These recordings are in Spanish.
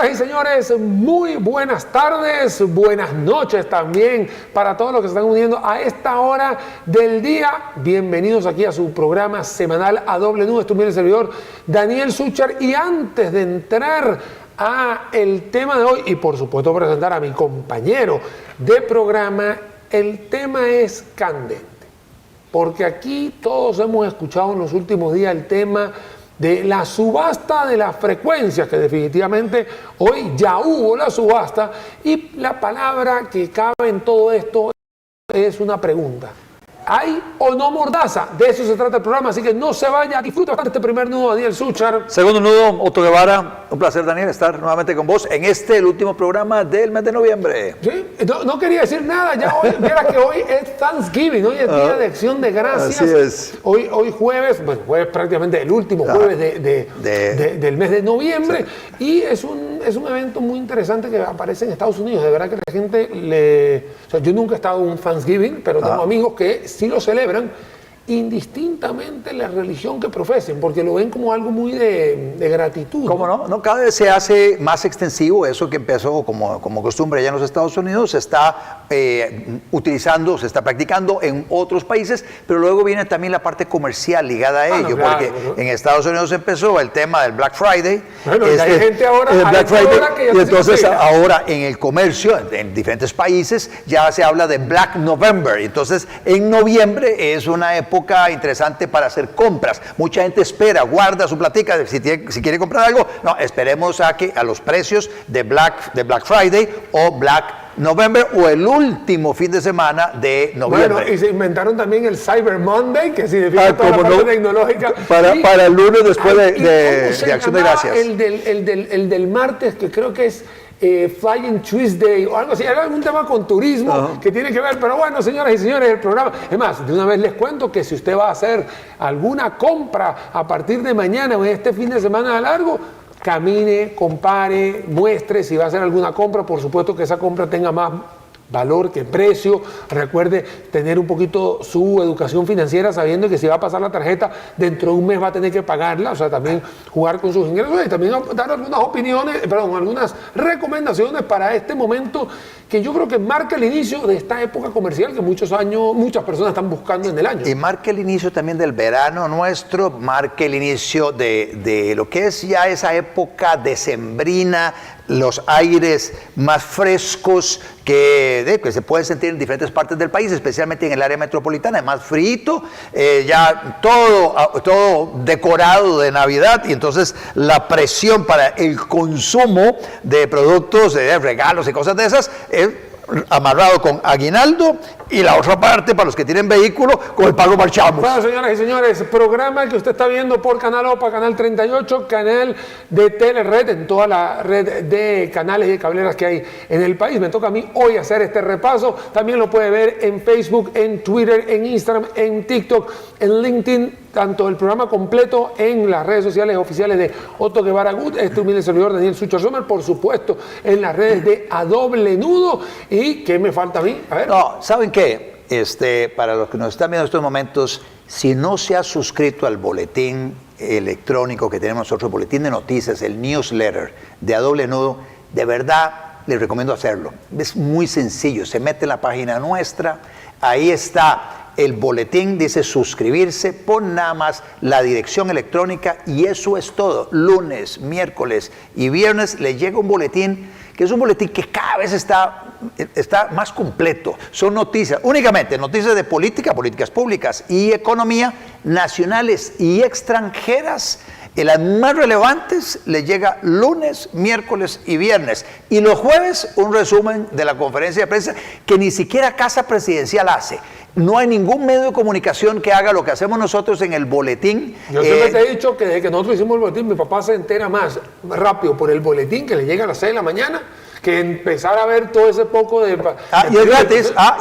Señoras y señores, muy buenas tardes, buenas noches también para todos los que se están uniendo a esta hora del día. Bienvenidos aquí a su programa semanal A Doble Nudo. Estoy bien el servidor Daniel Suchar, y antes de entrar a el tema de hoy y por supuesto presentar a mi compañero de programa, el tema es candente, porque aquí todos hemos escuchado en los últimos días el tema de la subasta de las frecuencias, que definitivamente hoy ya hubo la subasta, y la palabra que cabe en todo esto es una pregunta: ¿hay o no mordaza? De eso se trata el programa, así que no se vaya, disfruta bastante este primer nudo, Daniel Suchar. Segundo nudo, Otto Guevara. Un placer, Daniel, estar nuevamente con vos en el último programa del mes de noviembre. Sí, no quería decir nada, ya hoy, mira que hoy es Thanksgiving, hoy es Día de Acción de Gracias. Así es. Hoy jueves, bueno, jueves prácticamente el último jueves del mes de noviembre, sí. Y es un evento muy interesante que aparece en Estados Unidos. De verdad que la gente o sea, yo nunca he estado en un Thanksgiving, pero tengo amigos que sí lo celebran, indistintamente la religión que profesen, porque lo ven como algo muy de gratitud. ¿Cómo no? Cada vez se hace más extensivo. Eso que empezó como costumbre allá en los Estados Unidos se está utilizando, se está practicando en otros países, pero luego viene también la parte comercial ligada a ello, claro, porque en Estados Unidos empezó el tema del Black Friday. Bueno, hay gente ahora, y entonces ahora en el comercio, en diferentes países, ya se habla de Black November. Entonces, en noviembre es una época interesante para hacer compras. Mucha gente espera, guarda su platica, si quiere comprar algo. No, esperemos a los precios de Black Friday o Black November, o el último fin de semana de noviembre. Bueno, y se inventaron también el Cyber Monday, que significa toda la parte tecnológica. Para el lunes después de Acción de Gracias. El del martes, que creo que es Flying Tuesday o algo así, hay algún tema con turismo que tiene que ver, pero bueno, señoras y señores, el programa, es más, de una vez les cuento que si usted va a hacer alguna compra a partir de mañana o este fin de semana largo, camine, compare, muestre si va a hacer alguna compra. Por supuesto que esa compra tenga más valor que precio. Recuerde tener un poquito su educación financiera, sabiendo que si va a pasar la tarjeta dentro de un mes va a tener que pagarla. O sea, también jugar con sus ingresos y también dar algunas recomendaciones para este momento que yo creo que marca el inicio de esta época comercial que muchas personas están buscando en el año. Y marca el inicio también del verano nuestro, marca el inicio de lo que es ya esa época decembrina, los aires más frescos que se pueden sentir en diferentes partes del país, especialmente en el área metropolitana, es más frío, ya todo decorado de Navidad, y entonces la presión para el consumo de productos, de regalos y cosas de esas, es amarrado con aguinaldo, y la otra parte, para los que tienen vehículo, con el pago marchamos. Bueno, señoras y señores, programa que usted está viendo por Canal OPA, Canal 38, canal de Telered, en toda la red de canales y cableras que hay en el país. Me toca a mí hoy hacer este repaso. También lo puede ver en Facebook, en Twitter, en Instagram, en TikTok, en LinkedIn, tanto el programa completo en las redes sociales oficiales de Otto Guevara Good, este humilde servidor Daniel Suchar Sommer, por supuesto en las redes de A Doble Nudo. ¿Y qué me falta a mí? A ver. No, ¿saben qué? Para los que nos están viendo en estos momentos, si no se ha suscrito al boletín electrónico que tenemos nosotros, boletín de noticias, el newsletter de A Doble Nudo, de verdad les recomiendo hacerlo. Es muy sencillo, se mete en la página nuestra, ahí está el boletín, dice suscribirse, pon nada más la dirección electrónica y eso es todo. Lunes, miércoles y viernes le llega un boletín, que es un boletín que cada vez está más completo. Son noticias, únicamente noticias de política, políticas públicas y economía, nacionales y extranjeras. Y las más relevantes le llega lunes, miércoles y viernes. Y los jueves un resumen de la conferencia de prensa que ni siquiera Casa Presidencial hace. No hay ningún medio de comunicación que haga lo que hacemos nosotros en el boletín. Yo siempre te he dicho que desde que nosotros hicimos el boletín, mi papá se entera más rápido por el boletín, que le llega a las 6 de la mañana, que empezar a ver todo ese poco de... y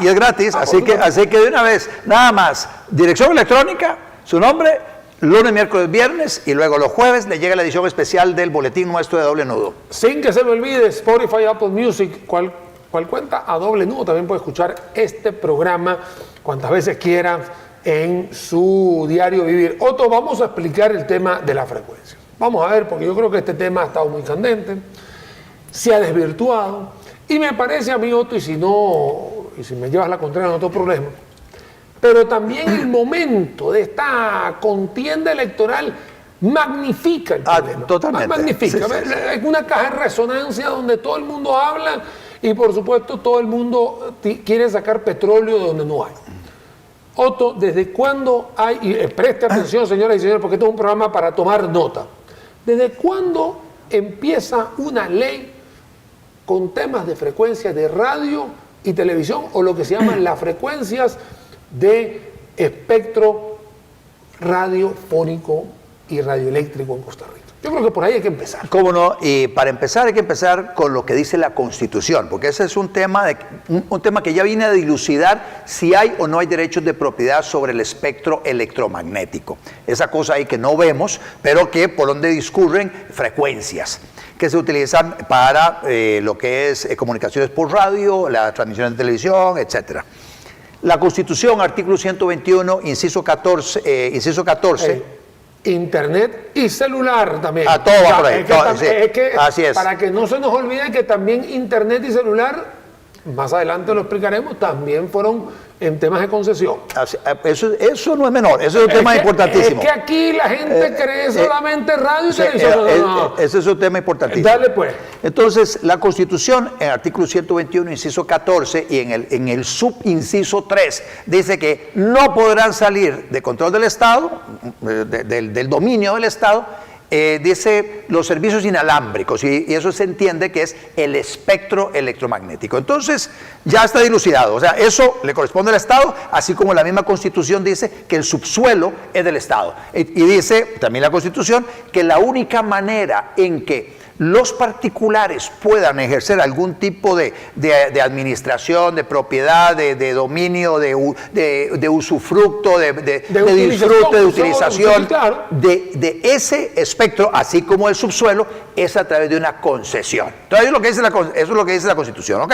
es gratis, así que de una vez, nada más, dirección electrónica, su nombre, lunes, miércoles, viernes, y luego los jueves le llega la edición especial del boletín nuestro de Doble Nudo. Sin que se me olvide, Spotify, Apple Music, cual cuenta A Doble Nudo, también puede escuchar este programa cuantas veces quiera en su diario vivir. Otto, vamos a explicar el tema de la frecuencia. Vamos a ver, porque yo creo que este tema ha estado muy candente. se ha desvirtuado. Y me parece a mí, Otto, y si me llevas la contraria, no tengo problema, pero también el momento de esta contienda electoral magnifica el problema. Totalmente. Magnifica. Es una caja de resonancia donde todo el mundo habla y, por supuesto, todo el mundo quiere sacar petróleo de donde no hay. Otto, ¿desde cuándo hay, y preste atención, señoras y señores, porque esto es un programa para tomar nota, ¿desde cuándo empieza una ley con temas de frecuencias de radio y televisión, o lo que se llaman las frecuencias de espectro radiofónico y radioeléctrico en Costa Rica? Yo creo que por ahí hay que empezar. ¿Cómo no? Y para empezar hay que empezar con lo que dice la Constitución, porque ese es un tema que ya viene a dilucidar si hay o no hay derechos de propiedad sobre el espectro electromagnético. Esa cosa ahí que no vemos, pero que por donde discurren frecuencias que se utilizan para lo que es comunicaciones por radio, la transmisión de televisión, etcétera. La Constitución, artículo 121, inciso 14. Internet y celular también. A todo va por ahí. Así es. Para que no se nos olvide que también Internet y celular, más adelante lo explicaremos, también fueron en temas de concesión. Eso no es menor, eso es un tema importantísimo. Es que aquí la gente cree solamente radio y televisión. Ese es un tema importantísimo. Dale pues. Entonces, la Constitución, en el artículo 121, inciso 14, y en el subinciso 3, dice que no podrán salir de control del Estado, del dominio del Estado, dice los servicios inalámbricos, y eso se entiende que es el espectro electromagnético. Entonces ya está dilucidado, o sea, eso le corresponde al Estado, así como la misma Constitución dice que el subsuelo es del Estado. Y dice también la Constitución que la única manera en que los particulares puedan ejercer algún tipo de administración, de propiedad, de dominio, de usufructo, de disfrute, de utilización, claro, de ese espectro, así como el subsuelo, es a través de una concesión. Entonces, eso es lo que dice la Constitución, ¿ok?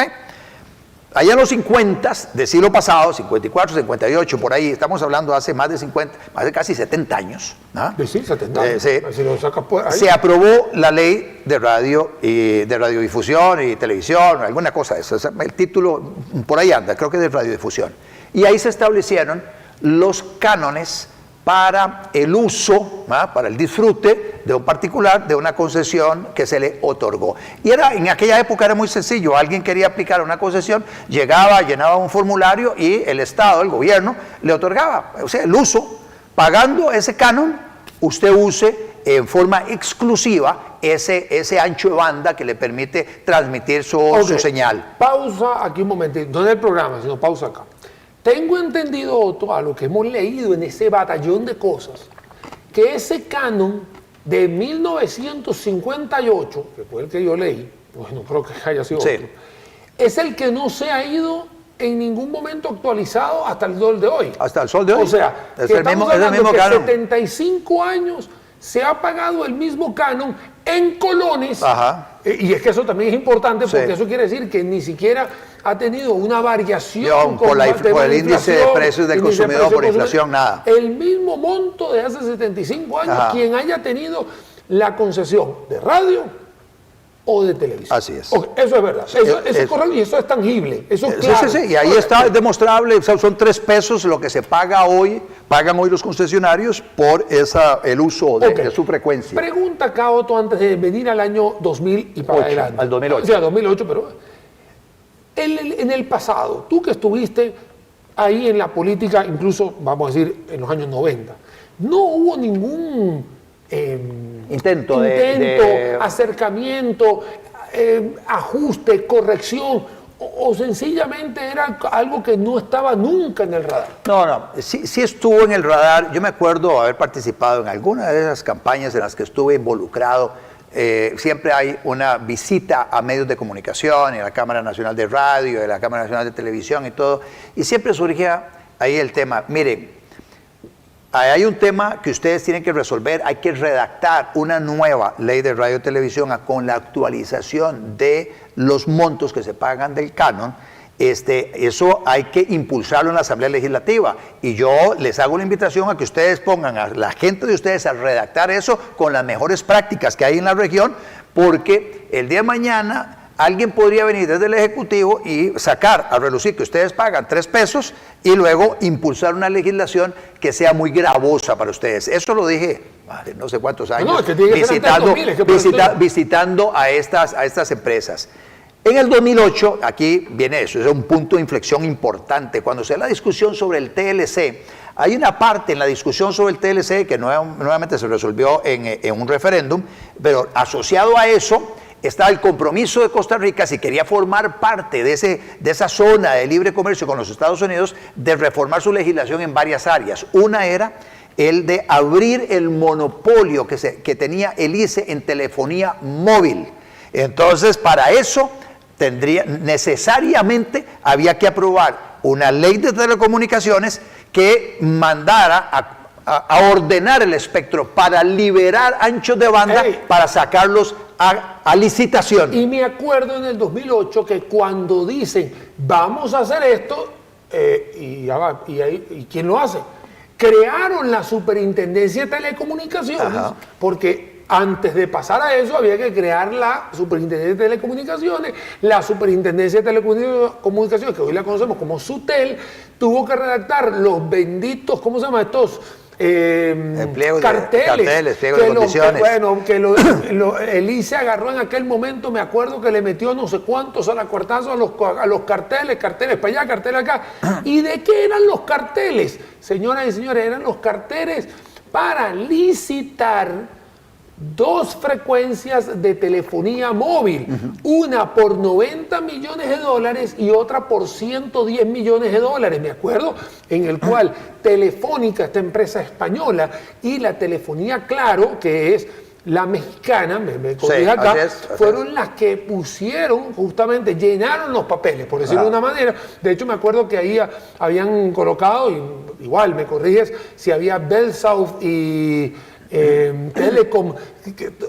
Allá en los 50 del siglo pasado, 54, 58, por ahí, estamos hablando hace más de casi 70 años. ¿No? Sí, 70 años. Se aprobó la ley de radio y de radiodifusión y televisión, alguna cosa de eso. El título por ahí anda, creo que es de radiodifusión. Y ahí se establecieron los cánones para el uso, para el disfrute de un particular, de una concesión que se le otorgó. Y en aquella época era muy sencillo, alguien quería aplicar una concesión, llegaba, llenaba un formulario y el Estado, el gobierno, le otorgaba, o sea, el uso, pagando ese canon, usted use en forma exclusiva ese ancho de banda que le permite transmitir su señal. Pausa aquí un momentito, no en el programa, sino pausa acá. Tengo entendido, Otto, a lo que hemos leído en ese batallón de cosas, que ese canon de 1958, que fue el que yo leí, pues no creo que haya sido otro, es el que no se ha ido en ningún momento actualizado hasta el sol de hoy. Hasta el sol de hoy. O sea, es que el mismo que canon. 75 años se ha pagado el mismo canon en colones. Ajá. Y es que eso también es importante porque eso quiere decir que ni siquiera ha tenido una variación por el índice de precios del consumidor, por inflación, nada. El mismo monto de hace 75 años, quien haya tenido la concesión de radio o de televisión. Así es. Okay, eso es verdad. Eso es correcto y eso es tangible. Eso es claro. Sí, y ahí está demostrable. Son 3 pesos lo que se pagan hoy los concesionarios por el uso de su frecuencia. Pregunta acá, Otto, antes de venir al año 2000 y para adelante. Al 2008. O sea, 2008, pero en el pasado, tú que estuviste ahí en la política, incluso, vamos a decir, en los años 90, no hubo ningún intento, acercamiento, ajuste, corrección, o sencillamente era algo que no estaba nunca en el radar. No, sí estuvo en el radar. Yo me acuerdo haber participado en alguna de esas campañas en las que estuve involucrado. Siempre hay una visita a medios de comunicación, en la Cámara Nacional de Radio, en la Cámara Nacional de Televisión y todo, y siempre surgía ahí el tema, miren, hay un tema que ustedes tienen que resolver, hay que redactar una nueva ley de radio y televisión con la actualización de los montos que se pagan del canon, Eso hay que impulsarlo en la Asamblea Legislativa. Y yo les hago la invitación a que ustedes pongan a la gente de ustedes a redactar eso con las mejores prácticas que hay en la región, porque el día de mañana alguien podría venir desde el Ejecutivo y sacar a relucir que ustedes pagan 3 pesos y luego impulsar una legislación que sea muy gravosa para ustedes. Eso lo dije hace no sé cuántos años, visitando a estas empresas. En el 2008, aquí viene eso, es un punto de inflexión importante. Cuando se da la discusión sobre el TLC, hay una parte en la discusión sobre el TLC que nuevamente se resolvió en un referéndum, pero asociado a eso está el compromiso de Costa Rica, si quería formar parte de esa zona de libre comercio con los Estados Unidos, de reformar su legislación en varias áreas. Una era el de abrir el monopolio que tenía el ICE en telefonía móvil. Entonces, para eso necesariamente había que aprobar una ley de telecomunicaciones que mandara a ordenar el espectro para liberar anchos de banda, para saquitarlos a licitación. Y me acuerdo en el 2008 que cuando dicen vamos a hacer esto, ¿y quién lo hace? Crearon la Superintendencia de Telecomunicaciones. Ajá. Porque antes de pasar a eso había que crear la Superintendencia de Telecomunicaciones. La Superintendencia de Telecomunicaciones, que hoy la conocemos como SUTEL, tuvo que redactar los benditos, ¿cómo se llama estos? Carteles, pliego de condiciones. El ICE agarró en aquel momento, me acuerdo que le metió no sé cuántos alacuartazos a los carteles para allá, carteles acá. ¿Y de qué eran los carteles? Señoras y señores, eran los carteles para licitar 2 frecuencias de telefonía móvil, una por $90 millones y otra por $110 millones, me acuerdo, en el cual Telefónica, esta empresa española, y la telefonía Claro, que es la mexicana, me corrige acá, fueron las que pusieron, justamente, llenaron los papeles, por decirlo de una manera. De hecho, me acuerdo que ahí habían colocado, igual me corriges, si había BellSouth y Telecom,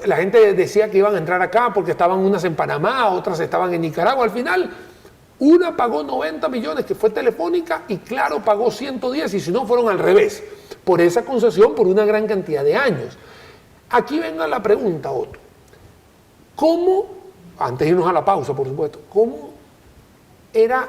la gente decía que iban a entrar acá porque estaban unas en Panamá, otras estaban en Nicaragua. Al final, una pagó 90 millones, que fue Telefónica, y Claro pagó 110, y si no, fueron al revés, por esa concesión por una gran cantidad de años. Aquí venga la pregunta, Otto. ¿Cómo, antes de irnos a la pausa, por supuesto, cómo era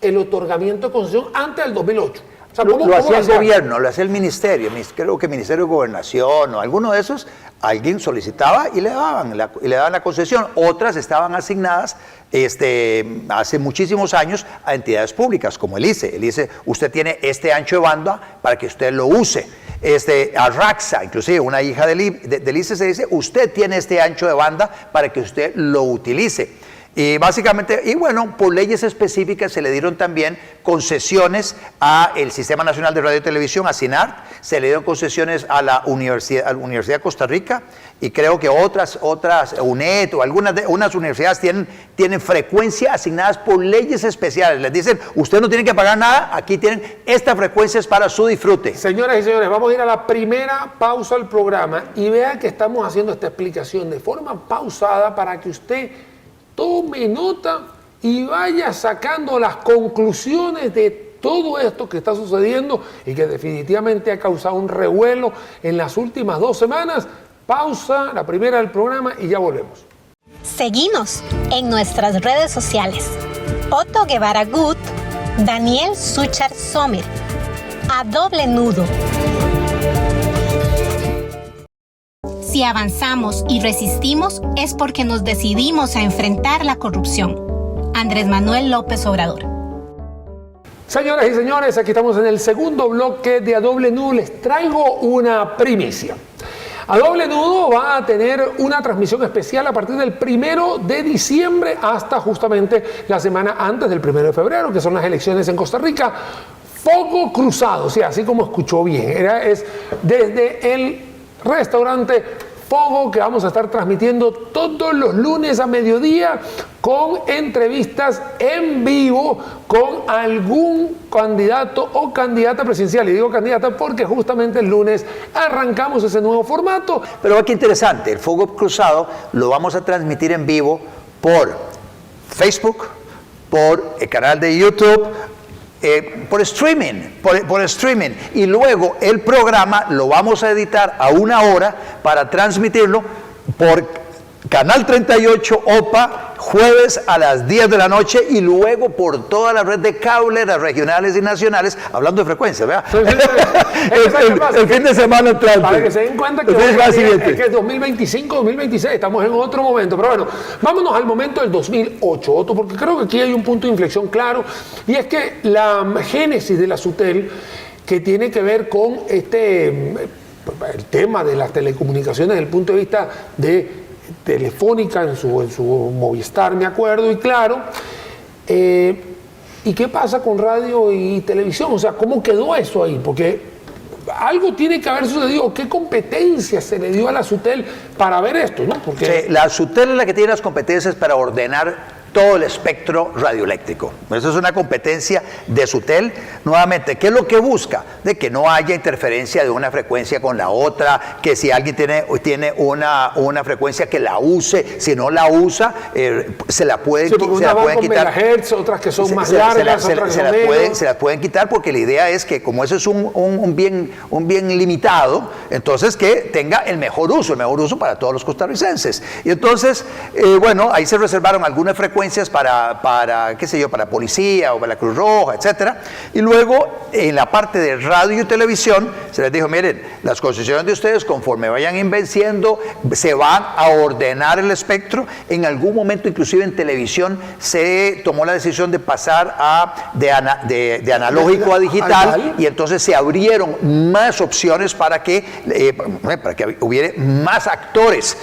el otorgamiento de concesión antes del 2008? O sea, lo hacía el gobierno, lo hacía el ministerio, creo que el Ministerio de Gobernación o alguno de esos, alguien solicitaba y le daban la concesión. Otras estaban asignadas hace muchísimos años a entidades públicas como el ICE. El ICE, usted tiene este ancho de banda para que usted lo use. A Raxa, inclusive una hija del ICE, se dice, usted tiene este ancho de banda para que usted lo utilice. Y básicamente, y bueno, por leyes específicas se le dieron también concesiones al Sistema Nacional de Radio y Televisión, a SINART, se le dieron concesiones a la Universidad de Costa Rica, y creo que otras UNED o unas universidades tienen frecuencias asignadas por leyes especiales. Les dicen, usted no tiene que pagar nada, aquí tienen estas frecuencias para su disfrute. Señoras y señores, vamos a ir a la primera pausa del programa y vean que estamos haciendo esta explicación de forma pausada para que usted tome nota y vaya sacando las conclusiones de todo esto que está sucediendo y que definitivamente ha causado un revuelo en las últimas 2 semanas. Pausa, la primera del programa, y ya volvemos. Seguinos en nuestras redes sociales. Otto Guevara Good, Daniel Suchar Sommer, A Doble Nudo. Si avanzamos y resistimos es porque nos decidimos a enfrentar la corrupción. Andrés Manuel López Obrador. Señoras y señores, aquí estamos en el segundo bloque de A Doble Nudo. Les traigo una primicia. A Doble Nudo va a tener una transmisión especial a partir del 1 de diciembre hasta justamente la semana antes del 1 de febrero, que son las elecciones en Costa Rica. Fuego cruzado, o sea, así como escuchó bien. Es desde el restaurante Fogo, que vamos a estar transmitiendo todos los lunes a mediodía con entrevistas en vivo con algún candidato o candidata presidencial. Y digo candidata porque justamente el lunes arrancamos ese nuevo formato. Pero qué interesante, el Fuego Cruzado lo vamos a transmitir en vivo por Facebook, por el canal de YouTube, por streaming. Y luego el programa lo vamos a editar a 1 hora para transmitirlo por Canal 38 OPA, jueves a las 10 de la noche, y luego por toda la red de cable, las regionales y nacionales, hablando de frecuencia, ¿verdad? El fin de semana entrante. Para que se den cuenta que es 2025, 2026, estamos en otro momento. Pero bueno, vámonos al momento del 2008, Otto, porque creo que aquí hay un punto de inflexión claro, y es que la génesis de la SUTEL, que tiene que ver con el tema de las telecomunicaciones desde el punto de vista de Telefónica en su Movistar, me acuerdo, y Claro. ¿Y qué pasa con radio y televisión? O sea, ¿cómo quedó eso ahí? Porque algo tiene que haber sucedido. ¿Qué competencia se le dio a la SUTEL para ver esto, ¿no? Porque la SUTEL es la que tiene las competencias para ordenar todo el espectro radioeléctrico. Eso es una competencia de SUTEL. Nuevamente, ¿qué es lo que busca? De que no haya interferencia de una frecuencia con la otra, que si alguien tiene una frecuencia que la use, si no la usa, se la pueden quitar. Megahertz, otras que son más largas, se las pueden quitar, porque la idea es que como eso es un bien limitado, entonces que tenga el mejor uso para todos los costarricenses. Y entonces, bueno, ahí se reservaron algunas frecuencias para qué sé yo, para policía o para la Cruz Roja, etcétera. Y luego, en la parte de radio y televisión, se les dijo, miren, las concesiones de ustedes, conforme vayan venciendo, se van a ordenar el espectro. En algún momento, inclusive en televisión, se tomó la decisión de pasar de analógico a digital, y entonces se abrieron más opciones para que hubiera más actores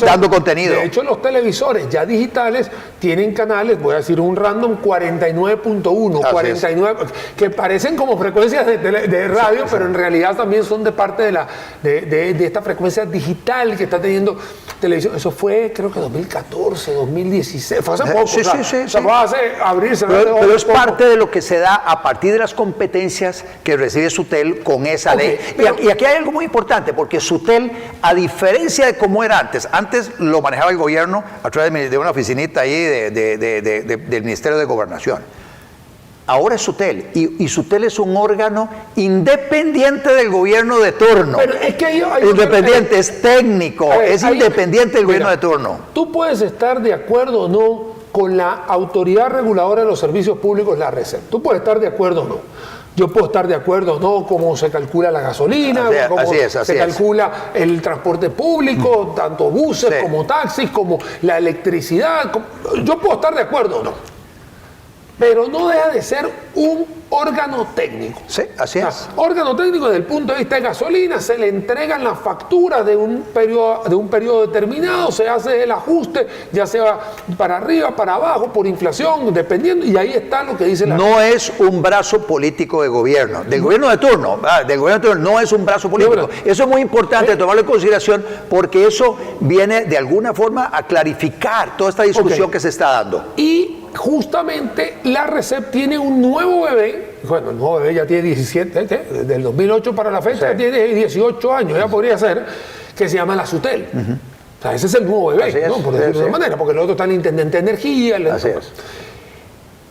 dando contenido. De hecho, los televisores ya digitales tienen canales, voy a decir un random, 49.1, 49, que parecen como frecuencias de radio, pero en realidad también son de parte de esta frecuencia digital que está teniendo televisión. Eso fue, creo que 2014, 2016, fue hace poco. Pero es parte de lo que se da a partir de las competencias que recibe SUTEL con esa ley. Y aquí hay algo muy importante, porque SUTEL, a diferencia de cómo era antes lo manejaba el gobierno a través de una oficinita ahí del Ministerio de Gobernación. Ahora es SUTEL, y SUTEL es un órgano independiente del gobierno de turno. Pero es que independiente, es técnico, es independiente del gobierno de turno. Tú puedes estar de acuerdo o no con la Autoridad Reguladora de los Servicios Públicos, la RESEP. Tú puedes estar de acuerdo o no. Yo puedo estar de acuerdo o no cómo se calcula la gasolina, cómo se calcula el transporte público, tanto buses como taxis, como la electricidad. Yo puedo estar de acuerdo o no. Pero no deja de ser un órgano técnico. Sí, así es. Órgano técnico desde el punto de vista de gasolina, se le entregan las facturas de un periodo determinado, se hace el ajuste, ya sea para arriba, para abajo, por inflación, dependiendo, y ahí está lo que dice la... No es un brazo político de gobierno, del gobierno de turno, no es un brazo político. Eso es muy importante tomarlo en consideración, porque eso viene de alguna forma a clarificar toda esta discusión que se está dando. Y justamente la RESEP tiene un nuevo bebé. Bueno, el nuevo bebé ya tiene 17, del 2008 para la fecha ya tiene 18 años, ya podría ser, que se llama la SUTEL. O sea, ese es el nuevo bebé, ¿no? Por decirlo de una manera, porque el otro está el intendente de energía.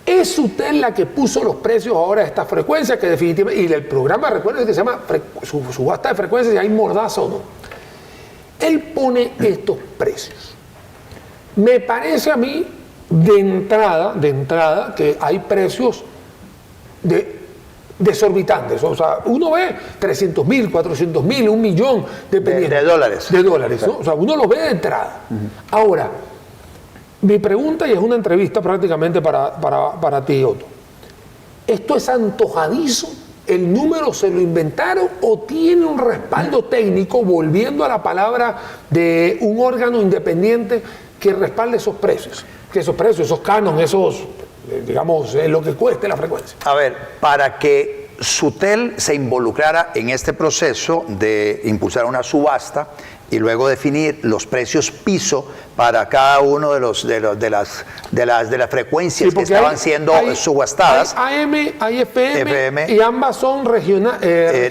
Es SUTEL la que puso los precios ahora de esta frecuencia, que definitivamente, y el programa, recuerden que se llama subasta de frecuencias, y hay mordaza o no. Él pone estos precios. Me parece a mí, de entrada, que hay precios desorbitantes. O sea, uno ve 300.000, 400.000, 1 millón, dependiendo. De dólares. De dólares, ¿no? O sea, uno lo ve de entrada. Ahora, mi pregunta, y es una entrevista prácticamente para ti, Otto. ¿Esto es antojadizo? ¿El número se lo inventaron o tiene un respaldo técnico, volviendo a la palabra de un órgano independiente que respalde esos precios? Que esos precios, esos cánones, digamos, lo que cueste la frecuencia. A ver, para que SUTEL se involucrara en este proceso de impulsar una subasta, y luego definir los precios piso para cada uno de las frecuencias que estaban siendo subastadas. Hay AM, hay FM, y ambas son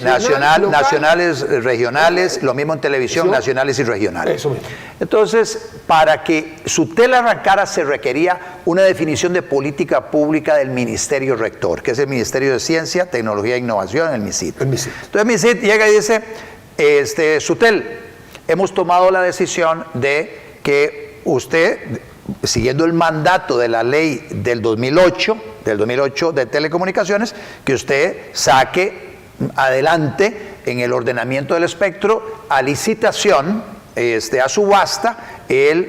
nacionales, regionales, lo mismo en televisión, nacionales y regionales. Eso mismo. Entonces, para que Sutel arrancara se requería una definición de política pública del Ministerio Rector, que es el Ministerio de Ciencia, Tecnología e Innovación, el MICIT. Entonces el MICIT llega y dice, Sutel, hemos tomado la decisión de que usted, siguiendo el mandato de la ley del 2008 de telecomunicaciones, que usted saque adelante en el ordenamiento del espectro a licitación, a subasta,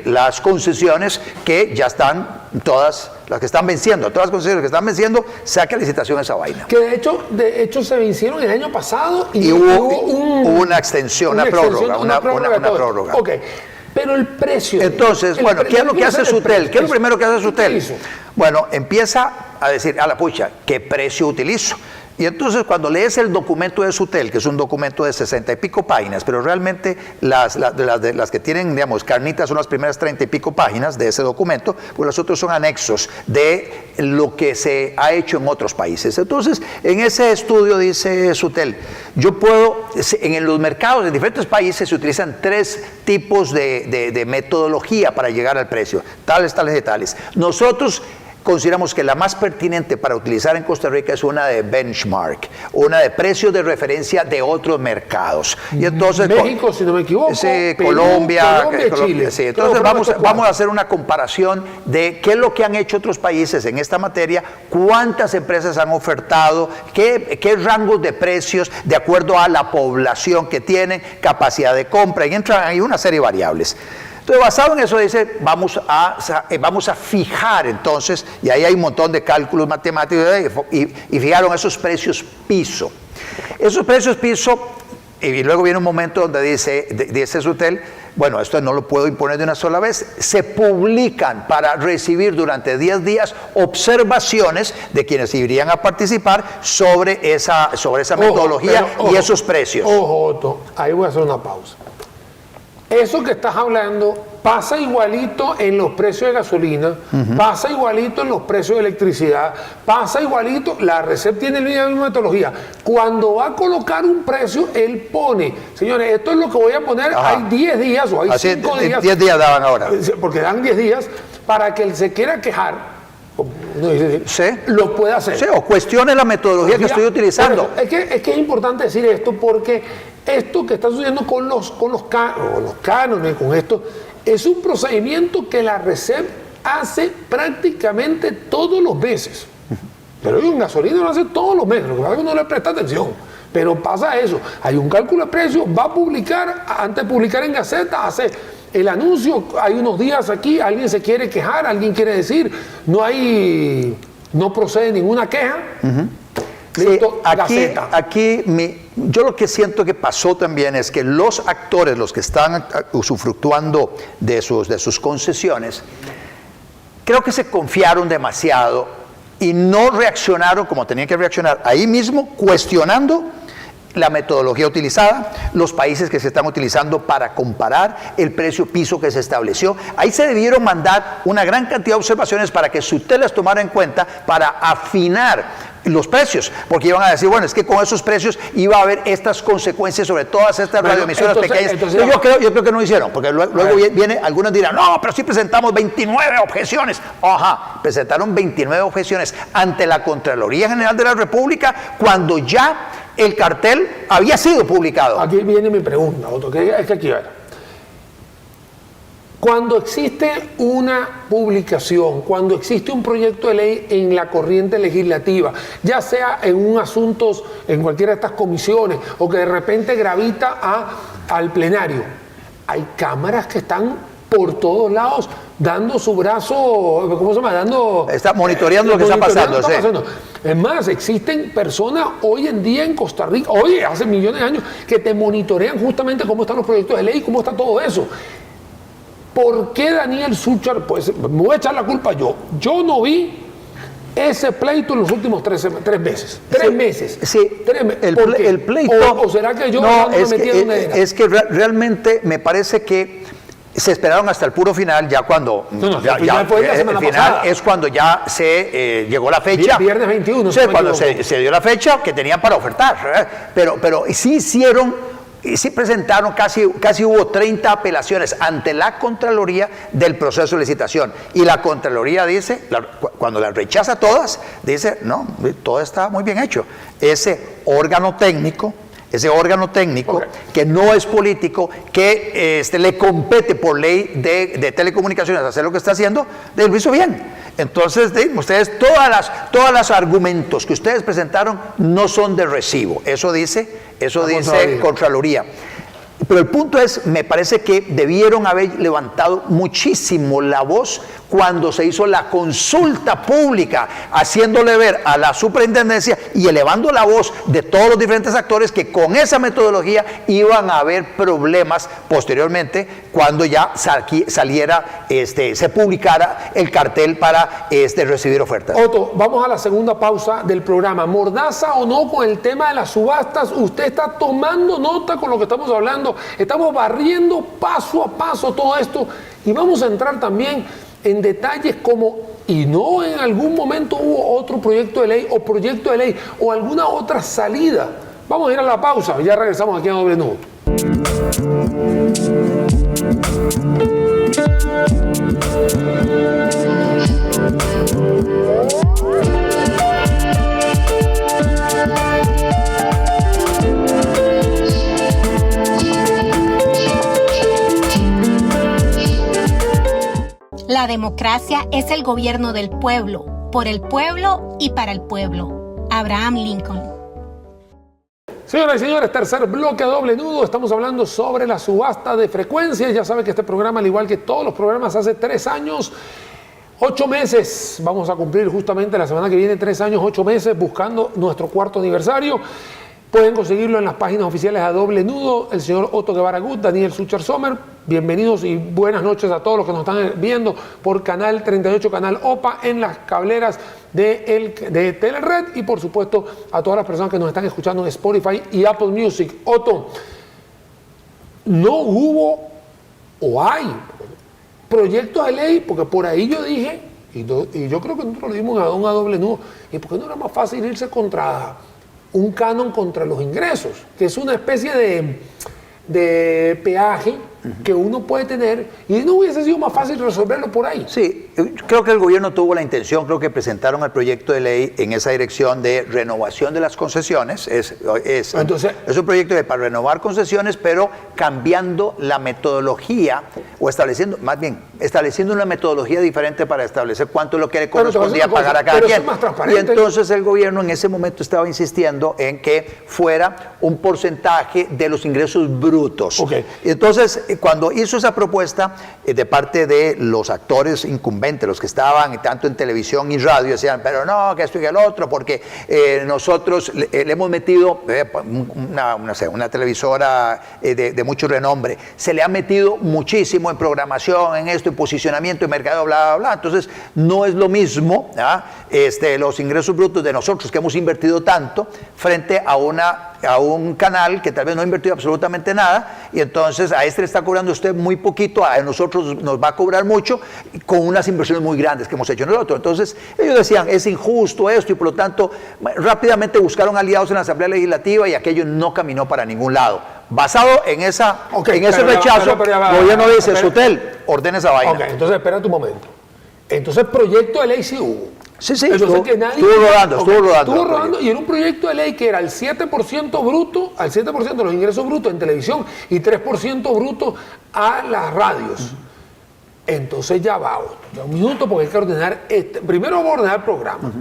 las concesiones que ya están todas, las que están venciendo, todas las concesiones que están venciendo, saque a licitación esa vaina. Que de hecho se vencieron el año pasado y hubo una extensión, una prórroga. Ok, pero el precio. Entonces, ¿qué es lo que hace Sutel? ¿Qué es lo primero que hace Sutel? Bueno, empieza a decir, a la pucha, ¿qué precio utilizo? Y entonces cuando lees el documento de Sutel, que es un documento de 60 y pico páginas, pero realmente las que tienen, digamos, carnitas son las primeras 30 y pico páginas de ese documento, pues los otros son anexos de lo que se ha hecho en otros países. Entonces, en ese estudio dice Sutel, en los mercados de diferentes países se utilizan 3 tipos de metodología para llegar al precio, tales y tales. Nosotros consideramos que la más pertinente para utilizar en Costa Rica es una de benchmark, una de precios de referencia de otros mercados. Y entonces, México, si no me equivoco, sí, Perú, Colombia, Chile. Sí. Entonces vamos a hacer una comparación de qué es lo que han hecho otros países en esta materia, cuántas empresas han ofertado, qué rangos de precios de acuerdo a la población que tienen, capacidad de compra, y entran ahí una serie de variables. Entonces, basado en eso, dice, vamos a fijar entonces, y ahí hay un montón de cálculos matemáticos, y fijaron esos precios piso. Esos precios piso, y luego viene un momento donde dice Sutel, bueno, esto no lo puedo imponer de una sola vez, se publican para recibir durante 10 días observaciones de quienes irían a participar sobre esa metodología y esos precios. Ojo, Otto, ahí voy a hacer una pausa. Eso que estás hablando pasa igualito en los precios de gasolina, pasa igualito en los precios de electricidad, pasa igualito, la RECEP tiene la misma metodología. Cuando va a colocar un precio, él pone, señores, esto es lo que voy a poner, hay 10 días o hay 5 días. 10 días daban ahora. Porque dan 10 días para que él se quiera quejar, lo puede hacer. Sí, o cuestione la metodología que estoy utilizando. Es que es importante decir esto porque esto que está sucediendo con los cánones, con esto, es un procedimiento que la RECEP hace prácticamente todos los meses. Pero en gasolina lo hace todos los meses, lo que pasa es que no le presta atención. Pero pasa eso, hay un cálculo de precios, va a publicar, antes de publicar en Gaceta, hace el anuncio, hay unos días aquí, alguien se quiere quejar, alguien quiere decir, no procede ninguna queja. Listo, yo lo que siento que pasó también es que los actores, los que están usufructuando de sus concesiones, creo que se confiaron demasiado y no reaccionaron como tenían que reaccionar ahí mismo, cuestionando la metodología utilizada, los países que se están utilizando para comparar el precio piso que se estableció. Ahí se debieron mandar una gran cantidad de observaciones para que Sutel las tomara en cuenta para afinar los precios, porque iban a decir, bueno, es que con esos precios iba a haber estas consecuencias sobre todas estas radioemisoras pequeñas. Yo creo que no lo hicieron, porque luego viene, algunos dirán, no, pero sí presentamos 29 objeciones. Ajá, presentaron 29 objeciones ante la Contraloría General de la República cuando ya el cartel había sido publicado. Aquí viene mi pregunta, Otto, que es que aquí va. Cuando existe una publicación, cuando existe un proyecto de ley en la corriente legislativa, ya sea en un asunto, en cualquiera de estas comisiones, o que de repente gravita al plenario, hay cámaras que están por todos lados dando su brazo, ¿cómo se llama? Está monitoreando lo que está pasando. Es más, existen personas hoy en día en Costa Rica, hace millones de años, que te monitorean justamente cómo están los proyectos de ley, cómo está todo eso. ¿Por qué Daniel Súchar? Pues me voy a echar la culpa yo. Yo no vi ese pleito en los últimos 3 meses. 3 meses. Sí, el pleito. ¿O será que yo no me metí en donde era? Es que realmente me parece que se esperaron hasta el puro final, ya cuando el final fue la semana pasada. Es cuando ya se llegó la fecha. Viernes 21. Sí, cuando se dio la fecha que tenían para ofertar. Pero sí hicieron. Y sí presentaron, casi hubo 30 apelaciones ante la Contraloría del proceso de licitación. Y la Contraloría dice, cuando las rechaza todas, dice, no, todo está muy bien hecho. Ese órgano técnico, okay, que no es político, que le compete por ley de telecomunicaciones hacer lo que está haciendo, lo hizo bien. Entonces, ustedes, todas las argumentos que ustedes presentaron no son de recibo. Eso dice Contraloría. Pero el punto es, me parece que debieron haber levantado muchísimo la voz cuando se hizo la consulta pública, haciéndole ver a la superintendencia y elevando la voz de todos los diferentes actores que con esa metodología iban a haber problemas posteriormente cuando ya saliera, se publicara el cartel para recibir ofertas. Otto, vamos a la segunda pausa del programa. ¿Mordaza o no con el tema de las subastas? Usted está tomando nota con lo que estamos hablando. Estamos barriendo paso a paso todo esto y vamos a entrar también en detalles como, y no en algún momento hubo otro proyecto de ley o alguna otra salida. Vamos a ir a la pausa y ya regresamos aquí a Doble Nudo. La democracia es el gobierno del pueblo, por el pueblo y para el pueblo. Abraham Lincoln. Señoras y señores, tercer bloque a Doble Nudo. Estamos hablando sobre la subasta de frecuencias. Ya saben que este programa, al igual que todos los programas, hace 3 años, 8 meses. Vamos a cumplir justamente la semana que viene 3 años, 8 meses, buscando nuestro 4º aniversario. Pueden conseguirlo en las páginas oficiales a Doble Nudo, el señor Otto Guevara Gut, Daniel Sucher Sommer. Bienvenidos y buenas noches a todos los que nos están viendo por Canal 38, Canal OPA, en las cableras de Telered, y por supuesto a todas las personas que nos están escuchando en Spotify y Apple Music. Otto, no hubo o hay proyectos de ley, porque por ahí yo dije, y yo creo que nosotros lo dimos a Doble Nudo, ¿y por qué no era más fácil irse contra un canon contra los ingresos, que es una especie de peaje que uno puede tener, y no hubiese sido más fácil resolverlo por ahí? Sí, creo que el gobierno tuvo la intención, creo que presentaron el proyecto de ley en esa dirección de renovación de las concesiones. Es un proyecto para renovar concesiones, pero cambiando la metodología, o estableciendo una metodología diferente para establecer cuánto es lo que le correspondía pagar a cada quien. Y entonces el gobierno en ese momento estaba insistiendo en que fuera un porcentaje de los ingresos brutos. Okay. Entonces, cuando hizo esa propuesta de parte de los actores incumbentes, los que estaban tanto en televisión y radio, decían, pero no, que esto y el otro, porque nosotros le hemos metido una televisora de mucho renombre, se le ha metido muchísimo en programación, en esto, en posicionamiento, en mercado, bla, bla, bla. Entonces, no es lo mismo los ingresos brutos de nosotros, que hemos invertido tanto, frente a un canal que tal vez no ha invertido absolutamente nada, y entonces a le está cobrando usted muy poquito, a nosotros nos va a cobrar mucho, con unas inversiones muy grandes que hemos hecho nosotros. Entonces ellos decían, es injusto esto, y por lo tanto rápidamente buscaron aliados en la Asamblea Legislativa y aquello no caminó para ningún lado. Basado en ese rechazo, el gobierno dice, Sutel, ordene esa vaina. Ok, entonces espera un momento. Entonces proyecto de ley sí hubo. Sí, estuvo rodando, y era un proyecto de ley que era el 7% bruto, al 7% de los ingresos brutos en televisión y 3% bruto a las radios. Entonces ya va, un minuto, porque hay que ordenar primero vamos a ordenar el programa,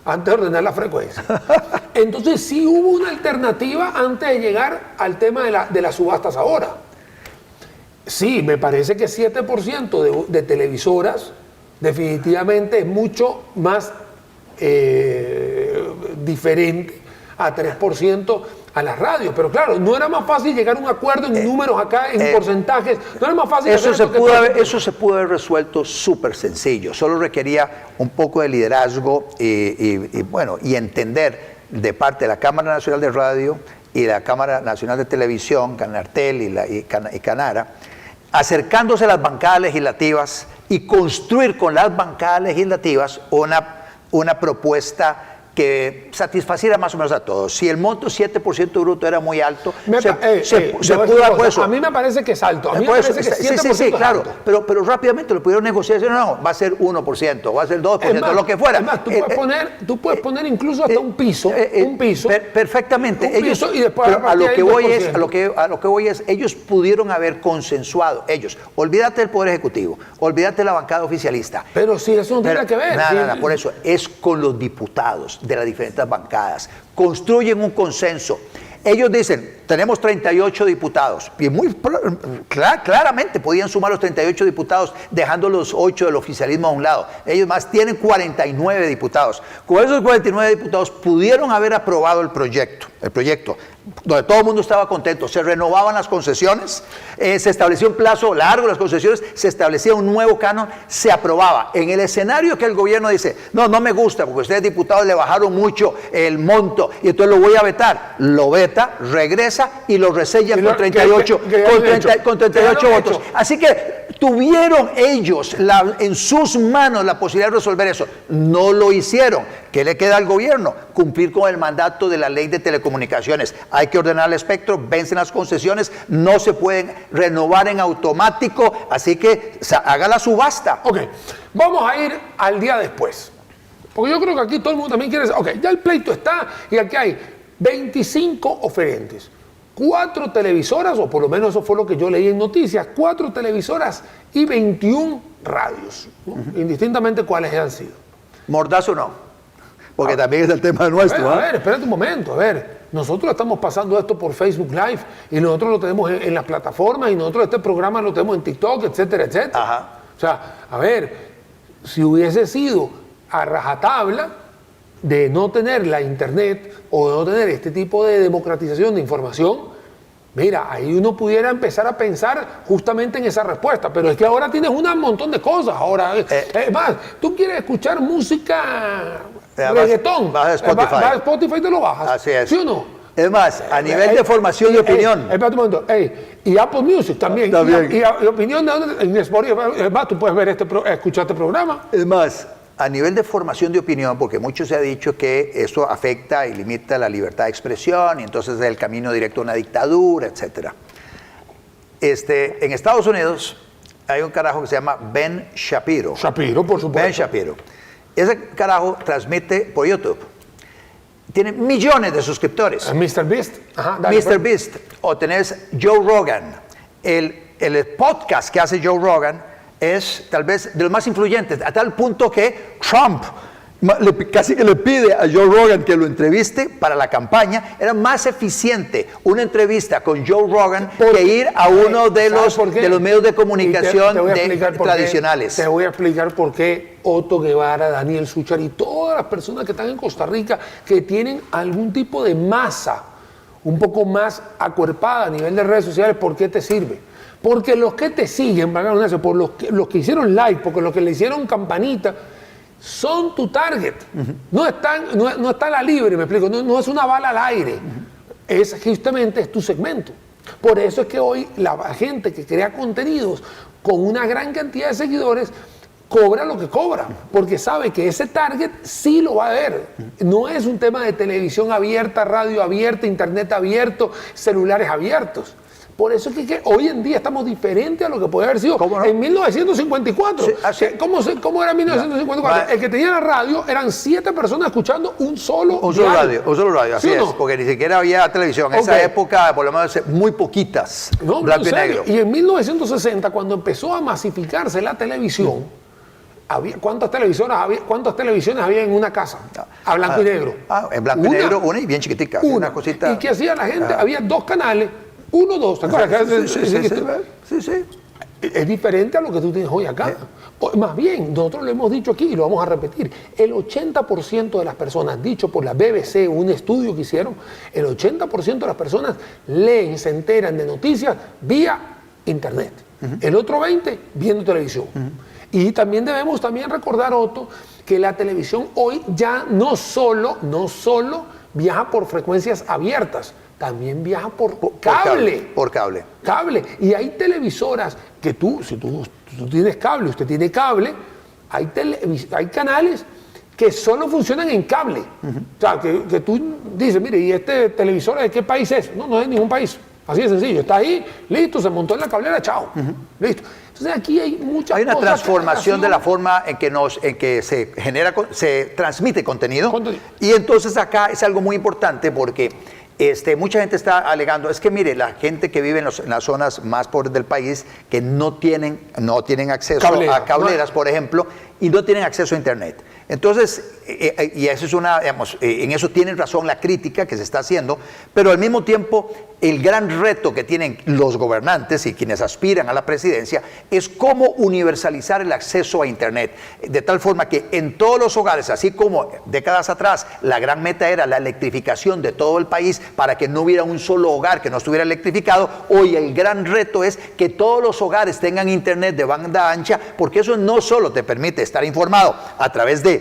antes de ordenar la frecuencia. Entonces sí hubo una alternativa antes de llegar al tema de las subastas ahora. Sí, me parece que 7% de televisoras definitivamente es mucho más diferente a 3% a las radios. Pero claro, no era más fácil llegar a un acuerdo en números acá, en porcentajes. No era más fácil. Eso se pudo haber resuelto súper sencillo. Solo requería un poco de liderazgo y entender de parte de la Cámara Nacional de Radio y la Cámara Nacional de Televisión, Canartel y Canara, acercándose a las bancadas legislativas y construir con las bancadas legislativas una propuesta que satisfaciera más o menos a todos. Si el monto 7% bruto era muy alto, se pudo dar por eso. A mí me parece que es alto. A mí me parece que 7% sí, claro. alto. Pero rápidamente lo pudieron negociar. No, va a ser 1%, va a ser 2%, lo que fuera. Además, tú puedes poner incluso hasta un piso. Perfectamente. Un piso y después a lo que voy es, ellos pudieron haber consensuado. Olvídate del Poder Ejecutivo, olvídate de la bancada oficialista. Pero si eso no tiene que ver. Nada, por eso es con los diputados de las diferentes bancadas. Construyen un consenso. Ellos dicen, tenemos 38 diputados, y muy claramente podían sumar los 38 diputados, dejando los 8 del oficialismo a un lado. Ellos más tienen 49 diputados. Con esos 49 diputados pudieron haber aprobado el proyecto, donde todo el mundo estaba contento. Se renovaban las concesiones, se establecía un plazo largo las concesiones, se establecía un nuevo canon, se aprobaba. En el escenario que el gobierno dice, no me gusta, porque ustedes diputados le bajaron mucho el monto, y entonces lo voy a vetar, lo veta, regresa y lo resella con 38 votos. Así que tuvieron ellos en sus manos la posibilidad de resolver eso. No lo hicieron. ¿Qué le queda al gobierno? Cumplir con el mandato de la ley de telecomunicaciones. Hay que ordenar el espectro, vencen las concesiones, no se pueden renovar en automático, así que haga la subasta. Ok, vamos a ir al día después. Porque yo creo que aquí todo el mundo también quiere saber, ok, ya el pleito está y aquí hay 25 oferentes. 4 televisoras, o por lo menos eso fue lo que yo leí en noticias, 4 televisoras y 21 radios, ¿no? Indistintamente cuáles hayan sido. Mordazo no, porque también es el tema nuestro. A ver, espérate un momento, nosotros estamos pasando esto por Facebook Live y nosotros lo tenemos en las plataformas y nosotros este programa lo tenemos en TikTok, etcétera, etcétera. Ajá. O sea, a ver, si hubiese sido a rajatabla de no tener la internet o de no tener este tipo de democratización de información, mira, ahí uno pudiera empezar a pensar justamente en esa respuesta, pero es que ahora tienes un montón de cosas. Ahora, es más, tú quieres escuchar música reggaetón, vas a Spotify. Vas a Spotify y te lo bajas. Así es. ¿Sí o no? Es más, a nivel de formación de opinión. Espérate un momento. Y Apple Music también. Y opinión de dónde, en Spotify, es más, tú puedes ver escuchar este programa. Es más, a nivel de formación de opinión, porque mucho se ha dicho que esto afecta y limita la libertad de expresión y entonces es el camino directo a una dictadura, etc. En Estados Unidos hay un carajo que se llama Ben Shapiro. Shapiro, por supuesto. Ben Shapiro. Ese carajo transmite por YouTube. Tiene millones de suscriptores. Mr. Beast. Ajá, Mr. Beast. O tenés Joe Rogan. El podcast que hace Joe Rogan es tal vez de los más influyentes, a tal punto que Trump casi que le pide a Joe Rogan que lo entreviste para la campaña. Era más eficiente una entrevista con Joe Rogan que ir a uno de los medios de comunicación tradicionales. Te voy a explicar por qué Otto Guevara, Daniel Suchar y todas las personas que están en Costa Rica que tienen algún tipo de masa un poco más acuerpada a nivel de redes sociales, ¿por qué te sirve? Porque los que te siguen, por los que hicieron like, porque los que le hicieron campanita, son tu target. No está la libre, me explico, no es una bala al aire. Es justamente tu segmento. Por eso es que hoy la gente que crea contenidos con una gran cantidad de seguidores cobra lo que cobra, porque sabe que ese target sí lo va a ver. No es un tema de televisión abierta, radio abierta, internet abierto, celulares abiertos. Por eso es que hoy en día estamos diferentes a lo que puede haber sido en 1954. Sí, ¿Cómo era 1954? El que tenía la radio eran 7 personas escuchando un solo radio, así es, porque ni siquiera había televisión. En esa época, por lo menos, muy poquitas, blanco y negro. Y en 1960, cuando empezó a masificarse la televisión, ¿cuántas televisiones había en una casa? A blanco y negro. En blanco y negro, una y bien chiquitica. Una cosita. ¿Y qué hacía la gente? Había 2 canales. 1, 2, ¿te acuerdas? Sí. Es diferente a lo que tú tienes hoy acá. Más bien, nosotros lo hemos dicho aquí y lo vamos a repetir, el 80% de las personas, dicho por la BBC, un estudio que hicieron, el 80% de las personas leen, se enteran de noticias vía internet. El otro 20% viendo televisión. Y también debemos recordar, Otto, que la televisión hoy ya no solo viaja por frecuencias abiertas, también viaja por cable. Por cable. Cable. Y hay televisoras que si tú tienes cable, usted tiene cable, hay canales que solo funcionan en cable. O sea, que tú dices, mire, ¿y este televisor de qué país es? No es de ningún país. Así de sencillo. Está ahí, listo, se montó en la cablera, chao. Listo. Entonces aquí hay muchas cosas. Hay una transformación de la forma en que se transmite contenido. Y entonces acá es algo muy importante porque mucha gente está alegando, es que mire, la gente que vive en las zonas más pobres del país que no tienen acceso a cableras, por ejemplo, y no tienen acceso a internet. Entonces, y eso es en eso tienen razón la crítica que se está haciendo, pero al mismo tiempo el gran reto que tienen los gobernantes y quienes aspiran a la presidencia es cómo universalizar el acceso a internet, de tal forma que en todos los hogares, así como décadas atrás la gran meta era la electrificación de todo el país para que no hubiera un solo hogar que no estuviera electrificado, hoy el gran reto es que todos los hogares tengan internet de banda ancha, porque eso no solo te permite estar informado a través de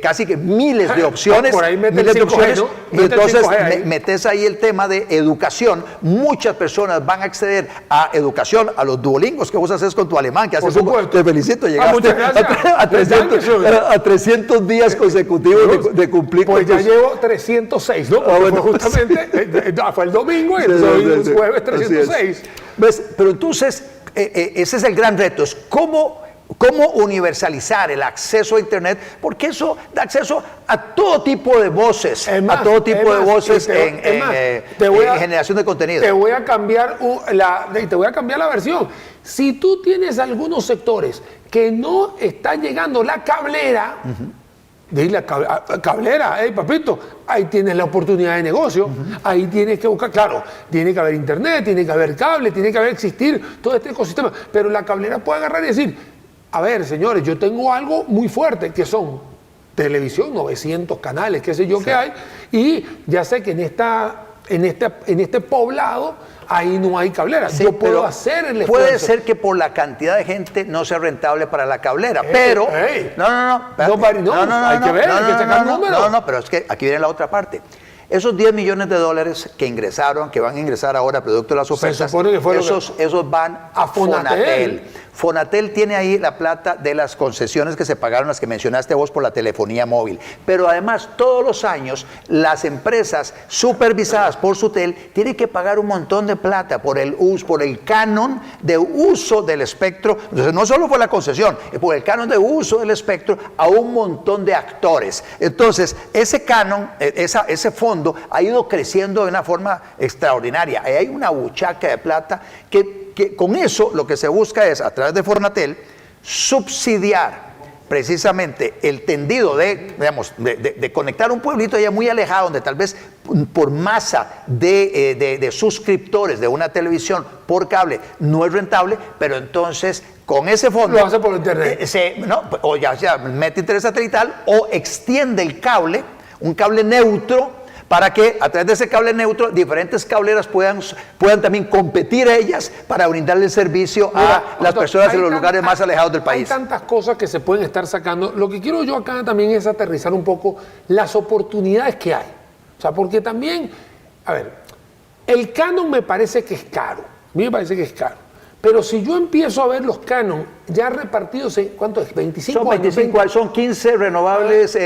casi que miles de opciones, por ahí miles de opciones, ¿no? y entonces metes ahí el tema de educación. Muchas personas van a acceder a educación, a los duolingos que vos haces con tu alemán, que hace poco, te felicito, llegaste a 300 días consecutivos de cumplir. Pues ya llevo 306, ¿no? Porque bueno, justamente fue el domingo y el jueves 306. ¿Ves? Pero entonces, ese es el gran reto, es cómo universalizar el acceso a internet, porque eso da acceso a todo tipo de voces, en generación de contenido. Te voy a cambiar la versión. Si tú tienes algunos sectores que no está llegando la cablera, dile cablera, hey papito, ahí tienes la oportunidad de negocio, ahí tienes que buscar, claro, tiene que haber internet, tiene que haber cable, tiene que existir todo este ecosistema, pero la cablera puede agarrar y decir, a ver, señores, yo tengo algo muy fuerte, que son televisión, 900 canales, qué sé yo que hay, y ya sé que en este poblado ahí no hay cablera. Sí, yo puedo hacer el esfuerzo. Puede ser que por la cantidad de gente no sea rentable para la cablera, pero... No, hay que ver, hay que sacar números. No, pero es que aquí viene la otra parte. Esos $10 millones que ingresaron, que van a ingresar ahora producto de las ofertas, esos van a Fonatel. Fonatel tiene ahí la plata de las concesiones que se pagaron, las que mencionaste vos por la telefonía móvil. Pero además, todos los años, las empresas supervisadas por Sutel tienen que pagar un montón de plata por el canon de uso del espectro. Entonces, no solo por la concesión, es por el canon de uso del espectro a un montón de actores. Entonces, ese canon, ese fondo ha ido creciendo de una forma extraordinaria. Hay una buchaca de plata que con eso lo que se busca es, a través de Fonatel, subsidiar precisamente el tendido de conectar un pueblito allá muy alejado, donde tal vez por masa de suscriptores de una televisión por cable no es rentable, pero entonces con ese fondo lo hace por internet. O ya sea mete internet satelital o extiende el cable, un cable neutro, para que a través de ese cable neutro diferentes cableras puedan también competir a ellas para brindarle el servicio a las personas en los lugares más alejados del país. Hay tantas cosas que se pueden estar sacando. Lo que quiero yo acá también es aterrizar un poco las oportunidades que hay. O sea, porque también, a ver, el canon me parece que es caro. A mí me parece que es caro. Pero si yo empiezo a ver los canon ya repartidos en, ¿cuánto es? 25 años. 25 años, son 15 renovables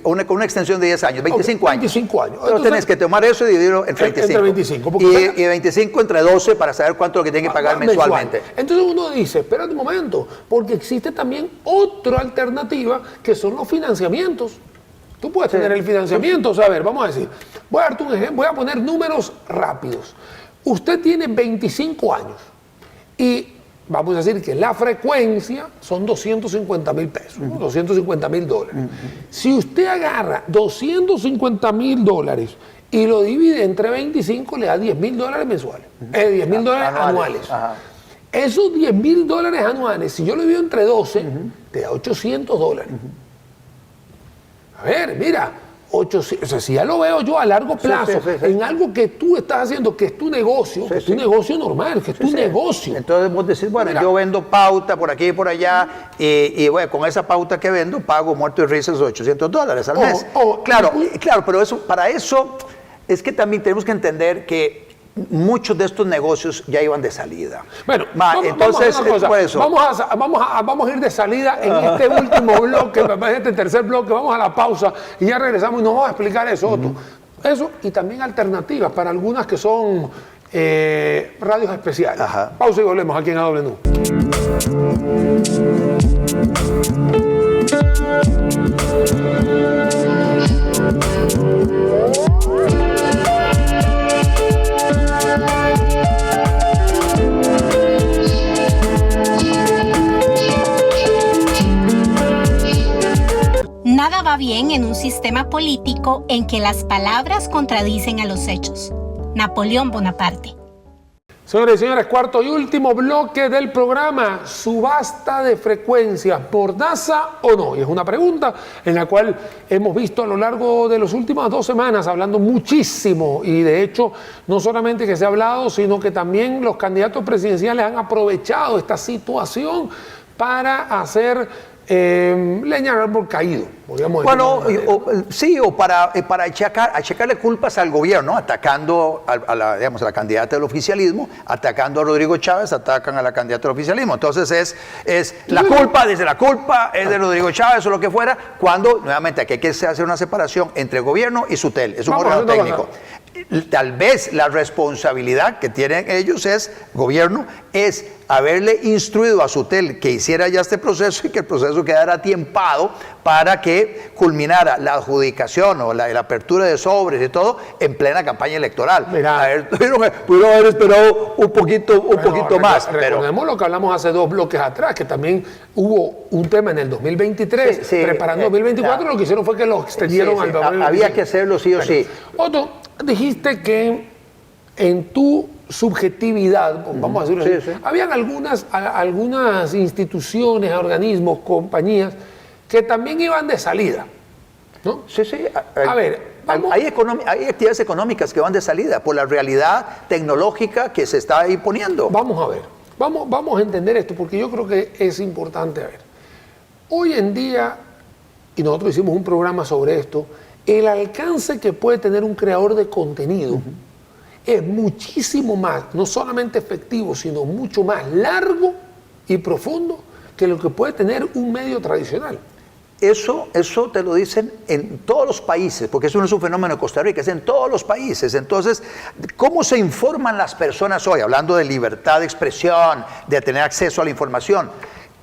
con una extensión de 10 años, 25 años. 25 años. Pero tenés que tomar eso y dividirlo entre 25. Entre 25. Y 25 entre 12 para saber cuánto es lo que tienen que pagar mensualmente. Entonces uno dice, espérate un momento, porque existe también otra alternativa que son los financiamientos. Tú puedes tener el financiamiento, o sea, a ver, vamos a decir, voy a darte un ejemplo, voy a poner números rápidos. Usted tiene 25 años. Y vamos a decir que la frecuencia son 250,000 pesos, ¿no? $250,000. Si usted agarra $250,000 y lo divide entre 25, le da $10,000 mensuales, $10,000 anuales. Esos $10,000 anuales, si yo lo divido entre 12, te da $800. A ver, mira, 800, o sea, si ya lo veo yo a largo plazo, en algo que tú estás haciendo, que es tu negocio, que es tu negocio normal, que es tu negocio. Entonces vos decís, bueno, mira, yo vendo pauta por aquí y por allá, y bueno, con esa pauta que vendo, pago muerto y risa esos $800 al mes. Claro, pero eso, para eso, es que también tenemos que entender que muchos de estos negocios ya iban de salida. Bueno, entonces, por eso. Vamos a ir de salida en este último bloque, en este tercer bloque, vamos a la pausa y ya regresamos y nos vamos a explicar eso, Otto. Eso y también alternativas para algunas que son radios especiales. Ajá. Pausa y volvemos aquí en AW. Nada va bien en un sistema político en que las palabras contradicen a los hechos. Napoleón Bonaparte. Señores y señores, cuarto y último bloque del programa, subasta de frecuencias, ¿mordaza o no? Y es una pregunta en la cual hemos visto a lo largo de las últimas 2 semanas hablando muchísimo, y de hecho no solamente que se ha hablado, sino que también los candidatos presidenciales han aprovechado esta situación para hacer leña al árbol caído, podríamos decir. Bueno, o para achacarle culpas al gobierno, atacando a la candidata del oficialismo, atacando a Rodrigo Chávez, atacan a la candidata del oficialismo. Entonces es la culpa es de Rodrigo Chávez o lo que fuera, cuando nuevamente aquí hay que hacer una separación entre gobierno y SUTEL, es un órgano técnico. Tal vez la responsabilidad que tienen ellos gobierno, es haberle instruido a SUTEL que hiciera ya este proceso y que el proceso quedara atiempado para que culminara la adjudicación o la apertura de sobres y todo en plena campaña electoral. Pudieron haber esperado un poquito más. Recordemos lo que hablamos hace 2 bloques atrás, que también hubo un tema en el 2023, preparando 2024, lo que hicieron fue que lo extendieron al 2025. Había que hacerlo sí o sí. Otto, dijiste que en tu subjetividad, vamos a decirlo así, habían algunas instituciones, organismos, compañías que también iban de salida, ¿no? Sí. A ver, hay actividades económicas que van de salida por la realidad tecnológica que se está ahí poniendo. Vamos a ver, vamos a entender esto, porque yo creo que es importante. A ver, hoy en día, y nosotros hicimos un programa sobre esto, el alcance que puede tener un creador de contenido es muchísimo más, no solamente efectivo, sino mucho más largo y profundo que lo que puede tener un medio tradicional. Eso te lo dicen en todos los países, porque eso no es un fenómeno de Costa Rica, es en todos los países. Entonces, ¿cómo se informan las personas hoy? Hablando de libertad de expresión, de tener acceso a la información,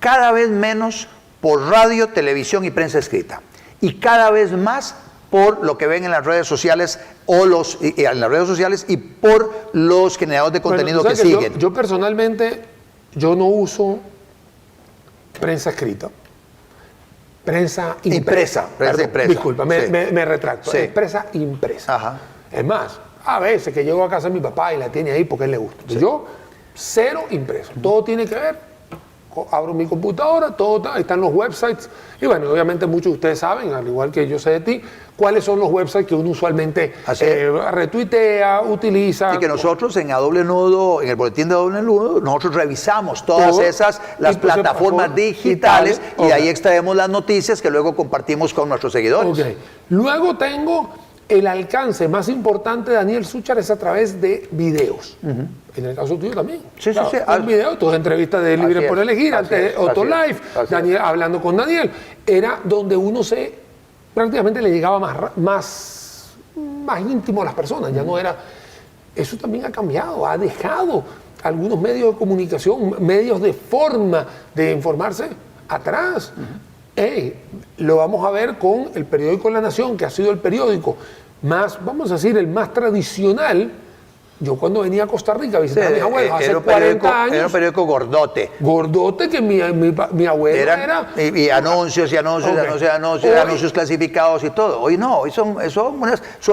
cada vez menos por radio, televisión y prensa escrita, y cada vez más por lo que ven en las redes sociales y por los generadores de contenido que siguen. Yo personalmente, yo no uso prensa escrita. Prensa impresa. Disculpa, me retracto. Sí. Prensa impresa. Ajá. Es más, a veces que llego a casa de mi papá y la tiene ahí porque a él le gusta. Sí. Yo, cero impreso. Todo tiene que ver. Abro mi computadora, ahí están los websites. Y bueno, obviamente muchos de ustedes saben, al igual que yo sé de ti, cuáles son los websites que uno usualmente retuitea, utiliza. Y que nosotros en A Doble Nudo, en el boletín de A Doble Nudo, nosotros revisamos todas las plataformas digitales y de ahí extraemos las noticias que luego compartimos con nuestros seguidores. Okay. Luego tengo el alcance más importante de Daniel Súchar es a través de videos. En el caso tuyo también. Sí. Un video, tus entrevistas de Libre por Elegir, antes de Otto Live, Daniel, hablando con Daniel, era donde uno prácticamente le llegaba más íntimo a las personas, ya no era. Eso también ha cambiado, ha dejado algunos medios de comunicación, medios de forma de informarse atrás. Lo vamos a ver con el periódico La Nación, que ha sido el periódico más, vamos a decir, el más tradicional Yo cuando venía a Costa Rica a visitar a mis abuelos hace era 40 años. Era un periódico gordote. Gordote, que mi abuelo era... Y anuncios, anuncios clasificados y todo. Hoy no, hoy son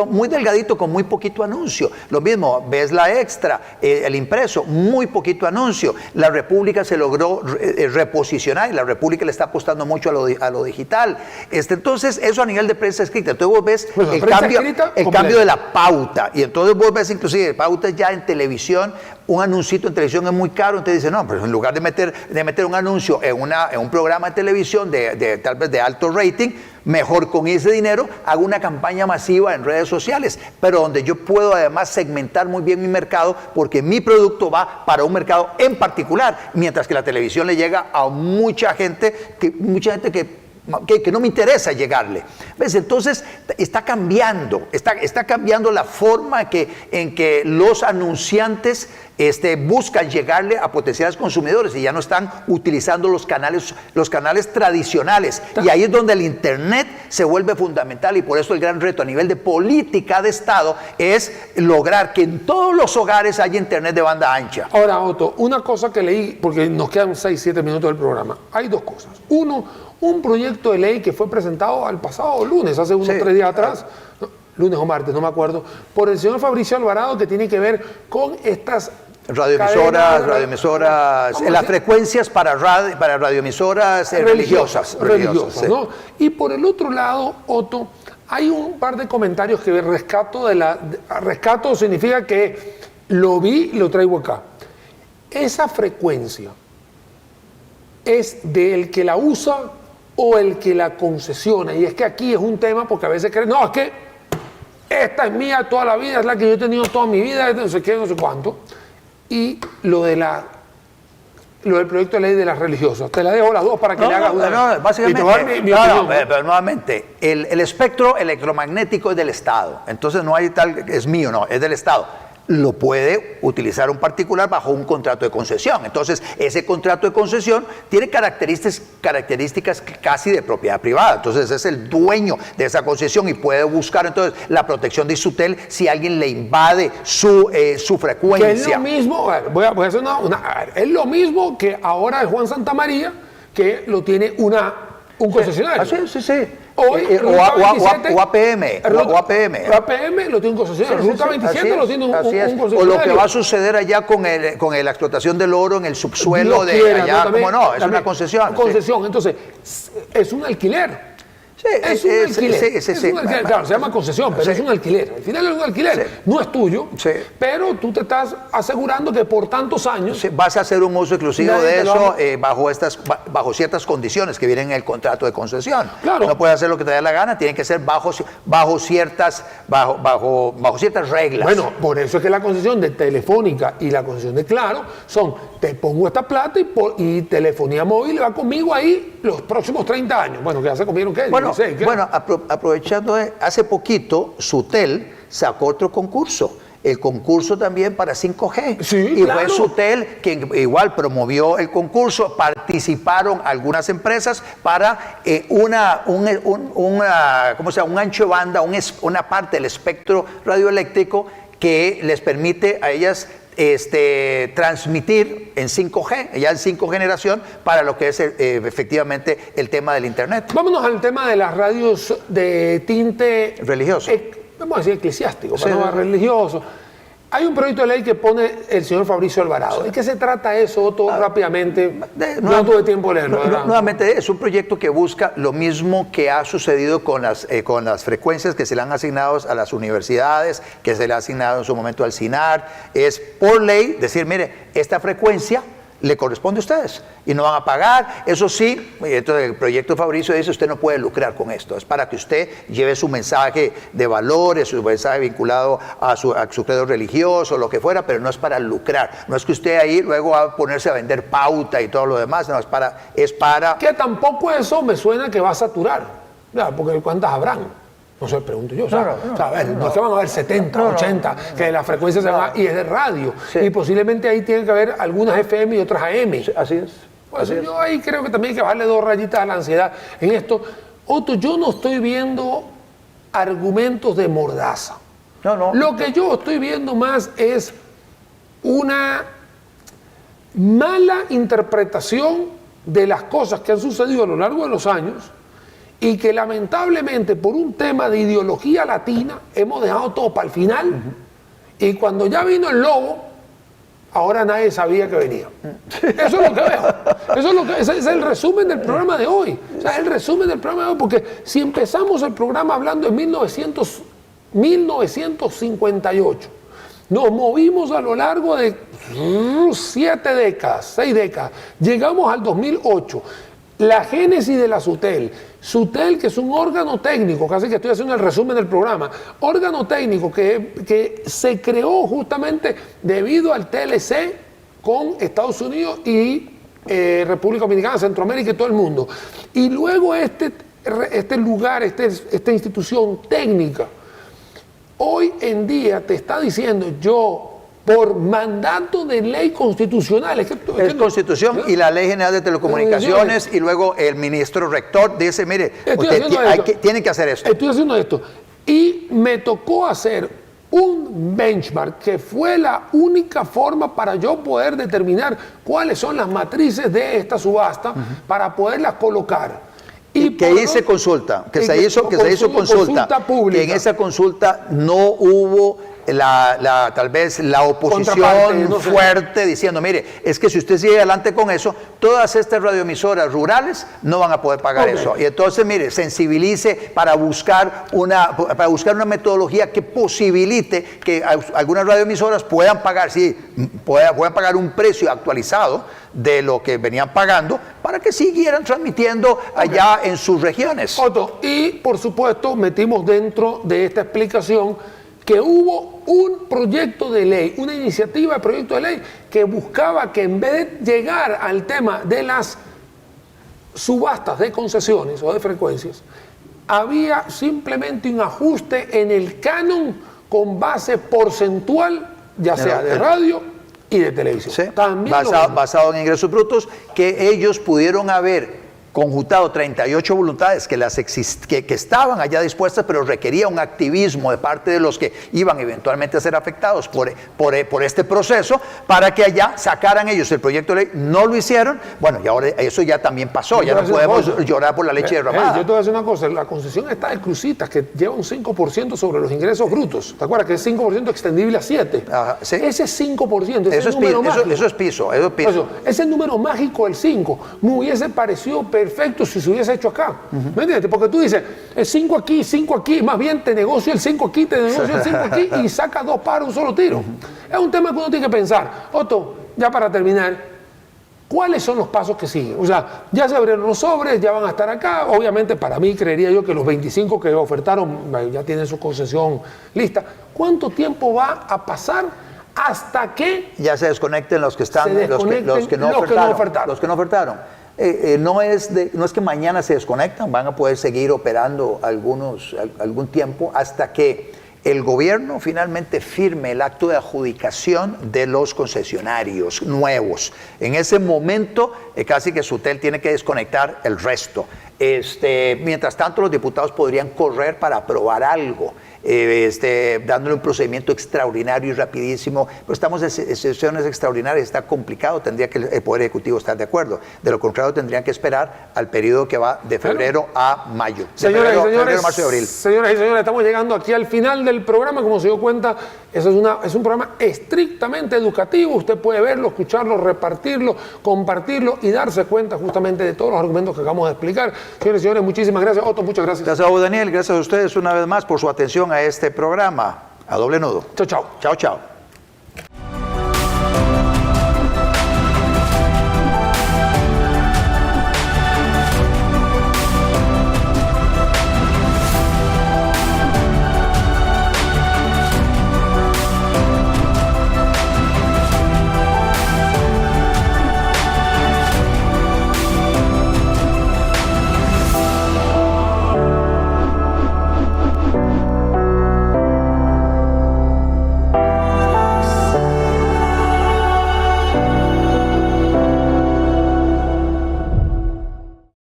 muy delgaditos con muy poquito anuncio. Lo mismo, ves la Extra, el impreso, muy poquito anuncio. La República se logró reposicionar y la República le está apostando mucho a lo digital. Entonces, eso a nivel de prensa escrita. Entonces vos ves el cambio de la pauta. Y entonces vos ves inclusive pauta ya en televisión. Un anuncito en televisión es muy caro, entonces dice, no, pero en lugar de meter un anuncio en un programa de televisión tal vez de alto rating, mejor con ese dinero hago una campaña masiva en redes sociales, pero donde yo puedo además segmentar muy bien mi mercado, porque mi producto va para un mercado en particular, mientras que la televisión le llega a mucha gente que no me interesa llegarle. ¿Ves? Entonces está cambiando la forma en que los anunciantes buscan llegarle a potenciales consumidores y ya no están utilizando los canales tradicionales. Y ahí es donde el Internet se vuelve fundamental, y por eso el gran reto a nivel de política de Estado es lograr que en todos los hogares haya Internet de banda ancha. Ahora, Otto, una cosa que leí, porque nos quedan 6-7 minutos del programa. Hay dos cosas. Uno, un proyecto de ley que fue presentado al pasado lunes, hace unos 3 días atrás, lunes o martes, no me acuerdo, por el señor Fabricio Alvarado, que tiene que ver con estas radioemisoras, las frecuencias para radioemisoras religiosas, sí. ¿no? Y por el otro lado, Otto, hay un par de comentarios que rescato. Rescato significa que lo vi y lo traigo acá. Esa frecuencia es del que la usa o el que la concesiona. Y es que aquí es un tema, porque a veces creen, no, es que esta es mía toda la vida, es la que yo he tenido toda mi vida, no sé qué, no sé cuánto. Y lo del proyecto de ley de las religiosas. Te la dejo las dos para que le hagas una. Básicamente, pero nuevamente, el espectro electromagnético es del Estado. Entonces no hay tal, es mío, no, es del Estado. Lo puede utilizar un particular bajo un contrato de concesión. Entonces, ese contrato de concesión tiene características casi de propiedad privada. Entonces, es el dueño de esa concesión y puede buscar entonces la protección de Isutel si alguien le invade su frecuencia. Que es lo mismo, voy a hacer es lo mismo que ahora es Juan Santamaría, que lo tiene un concesionario. Sí. Hoy, o APM. APM lo tiene un concesionario. Ruta 27 lo tiene un concesionario. O lo que va a suceder allá con la explotación del oro en el subsuelo allá. Es una concesión. Entonces, es un alquiler. Es un alquiler. Claro, se llama concesión, pero es un alquiler. Al final es un alquiler. No es tuyo, pero tú te estás asegurando que por tantos años vas a hacer un uso exclusivo de eso bajo ciertas condiciones que vienen en el contrato de concesión. Claro. No puedes hacer lo que te dé la gana, tiene que ser bajo ciertas reglas. Bueno, por eso es que la concesión de Telefónica y la concesión de Claro son: te pongo esta plata y telefonía móvil va conmigo ahí los próximos 30 años. Bueno, que ya se comieron, ¿qué? Aprovechando, hace poquito Sutel sacó otro concurso. El concurso también para 5G. Sí, y claro. fue Sutel quien igual promovió el concurso. Participaron algunas empresas para un ancho de banda, una parte del espectro radioeléctrico que les permite a ellas transmitir en 5G, ya en 5 generación, para lo que es efectivamente el tema del Internet. Vámonos al tema de las radios de tinte religioso. Vamos a decir eclesiástico, para no más religioso. Hay un proyecto de ley que pone el señor Fabricio Alvarado. ¿De qué se trata eso, todo rápidamente? No tuve tiempo de leerlo. Nuevamente, es un proyecto que busca lo mismo que ha sucedido con las frecuencias que se le han asignado a las universidades, que se le ha asignado en su momento al CINAR. Es por ley decir, mire, esta frecuencia le corresponde a ustedes y no van a pagar. Eso sí, entonces el proyecto Fabricio dice: usted no puede lucrar con esto, es para que usted lleve su mensaje de valores, su mensaje vinculado a su credo religioso, lo que fuera, pero no es para lucrar. No es que usted ahí luego va a ponerse a vender pauta y todo lo demás, no, es para... Que tampoco eso me suena que va a saturar, porque ¿cuántas habrán? No sé, pregunto yo. No es que van a haber 70, 80, que la frecuencia se va, y es de radio. Sí. Y posiblemente ahí tiene que haber algunas FM y otras AM. Sí, así es. Pues yo ahí creo que también hay que bajarle 2 rayitas a la ansiedad en esto. Otto, yo no estoy viendo argumentos de mordaza. No. Lo que yo estoy viendo más es una mala interpretación de las cosas que han sucedido a lo largo de los años y que lamentablemente por un tema de ideología latina hemos dejado todo para el final y cuando ya vino el lobo, ahora nadie sabía que venía. Eso es lo que veo. Ese es el resumen del programa de hoy. O sea, el resumen del programa de hoy, porque si empezamos el programa hablando en 1958, nos movimos a lo largo de 7 décadas, 6 décadas, llegamos al 2008. La génesis de la SUTEL, que es un órgano técnico, casi que estoy haciendo el resumen del programa, órgano técnico que se creó justamente debido al TLC con Estados Unidos y República Dominicana, Centroamérica y todo el mundo. Y luego este lugar, esta institución técnica, hoy en día te está diciendo yo, por mandato de ley constitucional. Es Constitución y la Ley General de Telecomunicaciones y luego el ministro rector dice, mire, tiene que hacer esto. Estoy haciendo esto. Y me tocó hacer un benchmark que fue la única forma para yo poder determinar cuáles son las matrices de esta subasta para poderlas colocar. Y que hice consulta, que se hizo consulta pública. Que en esa consulta no hubo tal vez la oposición fuerte diciendo, mire, es que si usted sigue adelante con eso, todas estas radioemisoras rurales no van a poder pagar eso. Y entonces, mire, sensibilice para buscar una metodología que posibilite que algunas radioemisoras puedan pagar, puedan pagar un precio actualizado de lo que venían pagando para que siguieran transmitiendo allá en sus regiones. Otto, y por supuesto metimos dentro de esta explicación que hubo un proyecto de ley, una iniciativa de proyecto de ley que buscaba que en vez de llegar al tema de las subastas de concesiones o de frecuencias, había simplemente un ajuste en el canon con base porcentual, ya sea de radio y de televisión. Sí, basado en ingresos brutos, que ellos pudieron haber conjuntado 38 voluntades que estaban allá dispuestas, pero requería un activismo de parte de los que iban eventualmente a ser afectados por este proceso, para que allá sacaran ellos el proyecto de ley. No lo hicieron, bueno, y ahora eso ya también pasó, ya no podemos llorar por la leche derramada. Yo te voy a decir una cosa, la concesión está de Cruzitas, que lleva un 5% sobre los ingresos brutos, ¿te acuerdas? Que es 5% extendible a 7. Ajá, ¿sí? Ese 5%, ese número mágico. Eso es piso. Ese número mágico, el 5, me hubiese parecido perfecto si se hubiese hecho acá. ¿Me entiendes? Porque tú dices, el 5 aquí, más bien te negocio el 5 aquí, te negocio el 5 aquí y saca 2 paros un solo tiro. Es un tema que uno tiene que pensar. Otto, ya para terminar, ¿cuáles son los pasos que siguen? O sea, ya se abrieron los sobres, ya van a estar acá. Obviamente, para mí, creería yo que los 25 que ofertaron ya tienen su concesión lista. ¿Cuánto tiempo va a pasar hasta que ya se desconecten los que están, los que no ofertaron? No es que mañana se desconectan, van a poder seguir operando algún tiempo hasta que el gobierno finalmente firme el acto de adjudicación de los concesionarios nuevos. En ese momento, casi que SUTEL tiene que desconectar el resto. Mientras tanto, los diputados podrían correr para aprobar algo, dándole un procedimiento extraordinario y rapidísimo. Pero estamos en sesiones extraordinarias, está complicado, tendría que el Poder Ejecutivo estar de acuerdo. De lo contrario, tendrían que esperar al periodo que va de febrero a mayo. Señoras y señores, febrero, marzo y abril. Señoras y señores, estamos llegando aquí al final del programa. Como se dio cuenta, es un programa estrictamente educativo. Usted puede verlo, escucharlo, repartirlo, compartirlo y darse cuenta justamente de todos los argumentos que acabamos de explicar. Señores y señores, muchísimas gracias. Otto, muchas gracias. Gracias a vos, Daniel. Gracias a ustedes una vez más por su atención a este programa. A doble nudo. Chao, chao. Chao, chao.